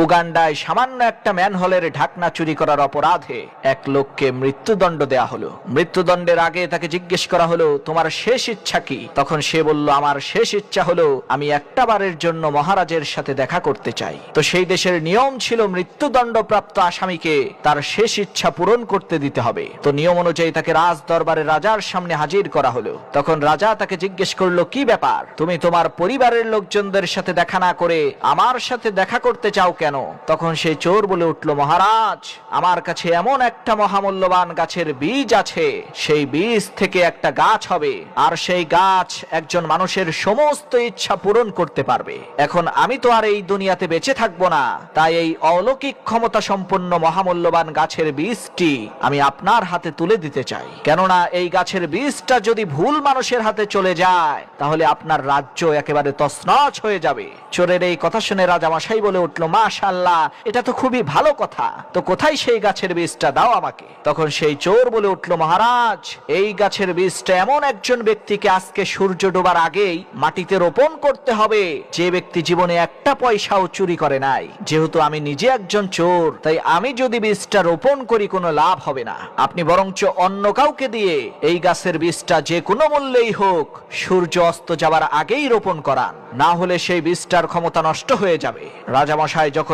উগান্ডায় সামান্য একটা ম্যানহোলের ঢাকনা চুরি করার অপরাধে এক লোককে মৃত্যুদণ্ড দেয়া হলো। মৃত্যুদণ্ডের আগে তাকে জিজ্ঞেস করা হলো, তোমার শেষ ইচ্ছা কি? তখন সে বলল, আমার শেষ ইচ্ছা হলো আমি একটা বারের জন্য মহারাজের সাথে দেখা করতে চাই। তো সেই দেশের নিয়ম ছিল মৃত্যুদণ্ড প্রাপ্ত আসামিকে তার শেষ ইচ্ছা পূরণ করতে দিতে হবে। তো নিয়ম অনুযায়ী তাকে রাজ দরবারে রাজার সামনে হাজির করা হলো। তখন রাজা তাকে জিজ্ঞেস করলো, কি ব্যাপার, তুমি তোমার পরিবারের লোকজনদের সাথে দেখা না করে আমার সাথে দেখা করতে চাও কেন? তখন সেই চোর বলে উঠল, মহারাজ, আমার কাছে এমন একটা মহামূল্যবান গাছের বীজ আছে, সেই বীজ থেকে একটা গাছ হবে, আর সেই গাছ একজন মানুষের সমস্ত ইচ্ছা পূরণ করতে পারবে। এখন আমি তো আর এই দুনিয়াতে বেঁচে থাকবো না, তাই এই অলৌকিক ক্ষমতা সম্পন্ন মহামূল্যবান গাছের বীজটি আমি আপনার হাতে তুলে দিতে চাই। কেননা এই গাছের বীজটা যদি ভুল মানুষের হাতে চলে যায় তাহলে আপনার রাজ্য একেবারে তছনছ হয়ে যাবে। চোরের এই কথা শুনে রাজামশাই বলে উঠল, মাশাআল্লাহ, এটা তো খুবই ভালো কথা, তো কোথায় সেই গাছের বীজটা, দাও আমাকে। তখন সেই চোর বলে উঠল, মহারাজ, এই গাছের বীজটা এমন একজন ব্যক্তিকে আজকে সূর্য ডোবার আগেই মাটিতে রোপণ করতে হবে যে ব্যক্তি জীবনে একটা পয়সাও চুরি করে নাই। যেহেতু আমি নিজে একজন চোর, তাই আমি যদি বীজটা রোপণ করি কোনো লাভ হবে না। আপনি বরঞ্চ অন্য কাউকে দিয়ে এই গাছের বীজটা যে কোনো মূল্যেই হোক সূর্য অস্ত যাবার আগেই রোপণ করান, না হলে সেই বীজটার ক্ষমতা নষ্ট হয়ে যাবে। রাজামশাই যখন